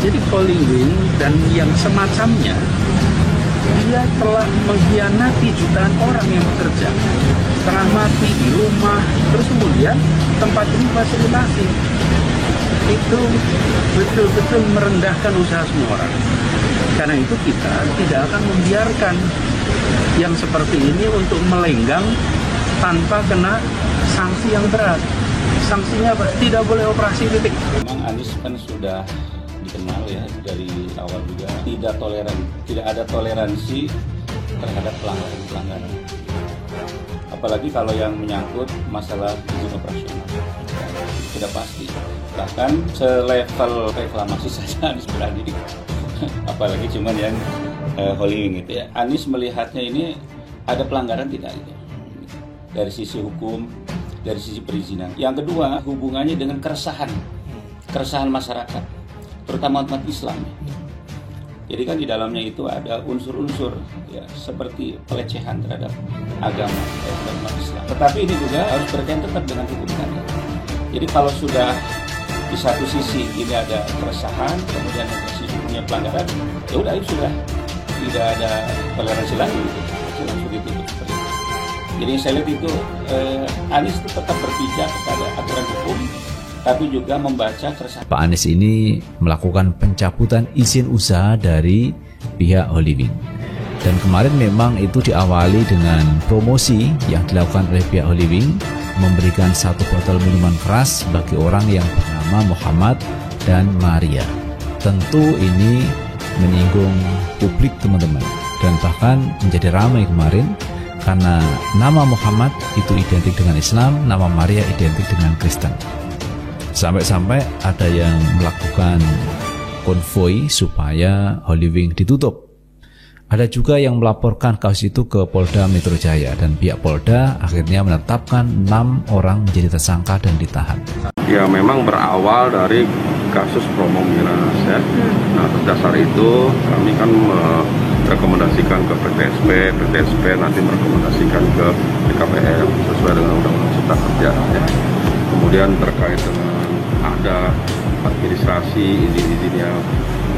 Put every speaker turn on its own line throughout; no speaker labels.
Jadi Holy Wing dan yang semacamnya, dia telah mengkhianati jutaan orang yang bekerja, setengah mati di rumah, terus kemudian tempat ini fasilitasi. Itu betul-betul merendahkan usaha semua orang. Karena itu kita tidak akan membiarkan yang seperti ini untuk melenggang tanpa kena sanksi yang berat. Sanksinya apa? Tidak boleh operasi titik.
Memang Anies kan sudah dikenal ya dari awal juga tidak ada toleransi terhadap pelanggaran. Apalagi kalau yang menyangkut masalah izin operasional, tidak pasti. Bahkan selevel reklamasi saja Anies berani. Apalagi cuman yang Holy Wing itu ya. Anies melihatnya ini ada pelanggaran tidak gitu. Dari sisi hukum, dari sisi perizinan. Yang kedua, hubungannya dengan keresahan masyarakat, terutama umat Islam. Jadi kan di dalamnya itu ada unsur-unsur ya seperti pelecehan terhadap agama dan umat Islam. Tetapi ini juga harus berkaitan tetap dengan hukum tadi. Jadi kalau sudah di satu sisi ini ada keresahan, kemudian di sisi punya pelanggaran, ya udah itu sudah tidak ada toleransi lagi, langsung ditutup seperti itu. Jadi saya lihat itu Anies itu tetap berpijak kepada aturan hukum, tapi juga membaca keresahan.
Pak Anies ini melakukan pencabutan izin usaha dari pihak Holy Wing. Dan kemarin memang itu diawali dengan promosi yang dilakukan oleh pihak Holy Wing, memberikan 1 botol minuman keras bagi orang yang bernama Muhammad dan Maria. Tentu ini menyinggung publik teman-teman, dan bahkan menjadi ramai kemarin karena nama Muhammad itu identik dengan Islam, nama Maria identik dengan Kristen. Sampai-sampai ada yang melakukan konvoi supaya Holy Wing ditutup. Ada juga yang melaporkan kasus itu ke Polda Metro Jaya, dan pihak Polda akhirnya menetapkan 6 orang menjadi tersangka dan ditahan.
Ya memang berawal dari kasus promo miras ya. Nah atas dasar itu kami kan merekomendasikan ke PTSP nanti merekomendasikan ke BKPM sesuai dengan Undang-Undang Cipta Kerja ya. Kemudian terkait dengan ada administrasi izin yang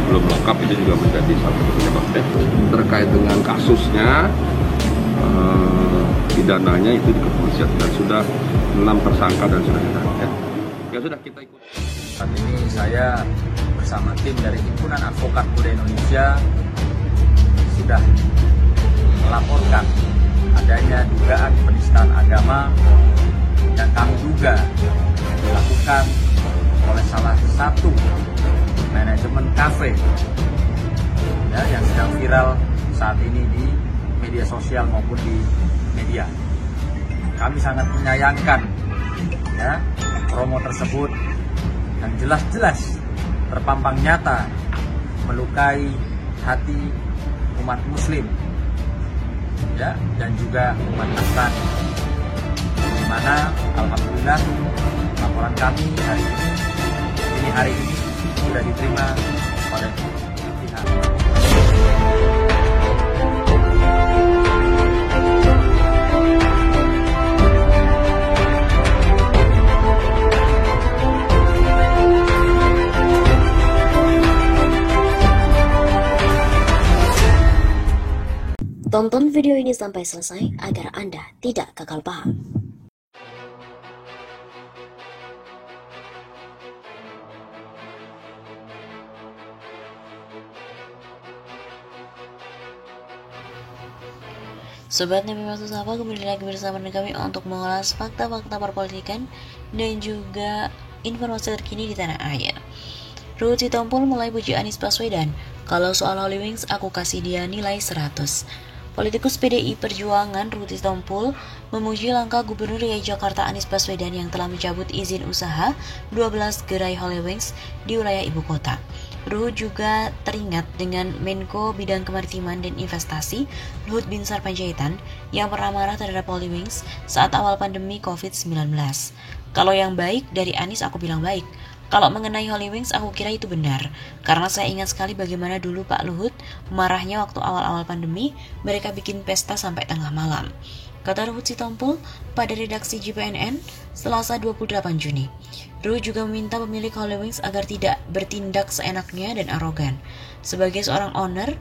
belum lengkap, itu juga menjadi salah satu penyebabnya. Terkait dengan kasusnya pidananya itu di kepolisian dan sudah 6 tersangka dan sudah ditangkap. Ya sudah kita ikut.
Saat ini saya bersama tim dari Himpunan Advokat Muda Indonesia sudah melaporkan adanya dugaan penistaan agama yang kami duga dilakukan oleh salah satu manajemen kafe ya, yang sedang viral saat ini di media sosial maupun di media. Kami sangat menyayangkan ya promo tersebut yang jelas-jelas terpampang nyata melukai hati umat Muslim ya, dan juga umat Nasrani, di mana alhamdulillah laporan kami hari ini sudah diterima oleh pihak.
Tonton video ini sampai selesai agar Anda tidak gagal paham. Sobat Nabi Maksud Sapa, kembali lagi bersama dengan kami untuk mengulas fakta-fakta perpolitikan dan juga informasi terkini di tanah air. Ruhut Sitompul mulai puji Anies Baswedan, kalau soal Holy Wings aku kasih dia nilai 100. Politikus PDI Perjuangan Ruhut Sitompul memuji langkah Gubernur DKI Jakarta Anies Baswedan yang telah mencabut izin usaha 12 gerai Holy Wings di wilayah ibu kota. Ruhut juga teringat dengan Menko Bidang Kemaritiman dan Investasi Luhut Binsar Panjaitan yang pernah marah terhadap Holy Wings saat awal pandemi COVID-19. Kalau yang baik dari Anies aku bilang baik, Kalau mengenai Holy Wings, aku kira itu benar. Karena saya ingat sekali bagaimana dulu Pak Luhut marahnya waktu awal-awal pandemi, mereka bikin pesta sampai tengah malam. Kata Ruhut Sitompul pada redaksi JPNN, Selasa 28 Juni. Ruhut juga meminta pemilik Holy Wings agar tidak bertindak seenaknya dan arogan. Sebagai seorang owner,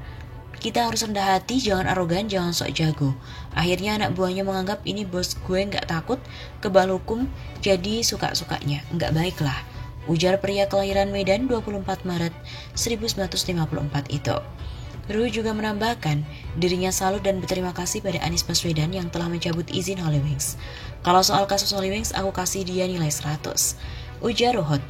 kita harus rendah hati, jangan arogan, jangan sok jago. Akhirnya anak buahnya menganggap ini bos gue nggak takut kebal hukum, jadi suka-sukanya. Nggak baik lah, ujar pria kelahiran Medan 24 Maret 1954 itu. Ruhut juga menambahkan, dirinya salut dan berterima kasih pada Anies Baswedan yang telah mencabut izin Holy Wings. Kalau soal kasus Holy Wings, aku kasih dia nilai 100. Ujar Ruhut.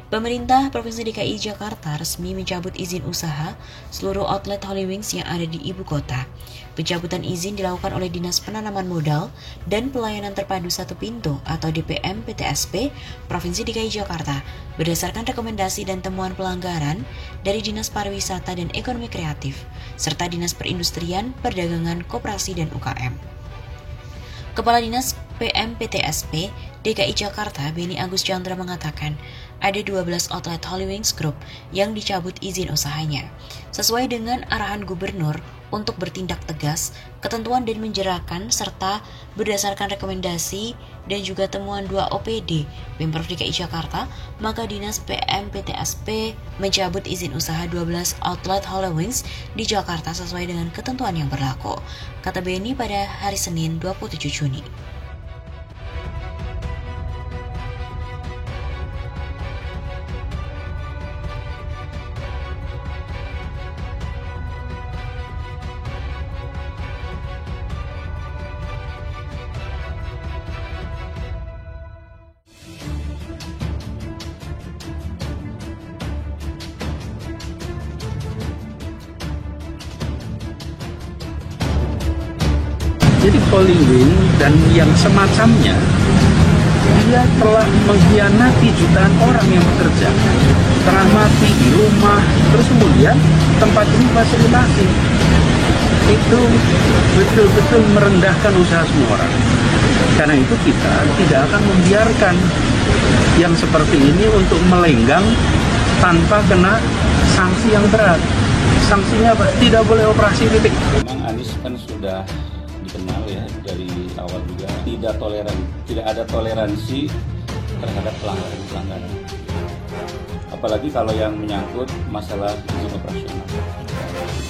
Pemerintah Provinsi DKI Jakarta resmi mencabut izin usaha seluruh outlet Holy Wings yang ada di ibu kota. Pencabutan izin dilakukan oleh Dinas Penanaman Modal dan Pelayanan Terpadu Satu Pintu atau DPM PTSP Provinsi DKI Jakarta berdasarkan rekomendasi dan temuan pelanggaran dari Dinas Pariwisata dan Ekonomi Kreatif serta Dinas Perindustrian, Perdagangan, Koperasi dan UKM. Kepala Dinas PMPTSP DKI Jakarta, Beni Agus Chandra mengatakan, ada 12 outlet Holy Wings Group yang dicabut izin usahanya. Sesuai dengan arahan gubernur untuk bertindak tegas, ketentuan dan menjerahkan serta berdasarkan rekomendasi dan juga temuan 2 OPD Pemprov DKI Jakarta, maka Dinas PMPTSP mencabut izin usaha 12 outlet Holy Wings di Jakarta sesuai dengan ketentuan yang berlaku, kata Beni pada hari Senin 27 Juni.
Jadi Holy Wing dan yang semacamnya, dia telah mengkhianati jutaan orang yang bekerja, setengah mati di rumah, terus kemudian tempat ini fasilitasi. Itu betul-betul merendahkan usaha semua orang. Karena itu kita tidak akan membiarkan yang seperti ini untuk melenggang tanpa kena sanksi yang berat. Sanksinya apa? Tidak boleh operasi titik.
Memang Anies kan sudah dikenal ya dari awal juga tidak ada toleransi terhadap pelanggaran. Apalagi kalau yang menyangkut masalah izin operasional,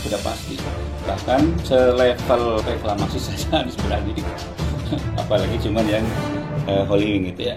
sudah pasti. Bahkan selevel reklamasi saja Anies berani, apalagi cuman yang Holy Wing itu ya.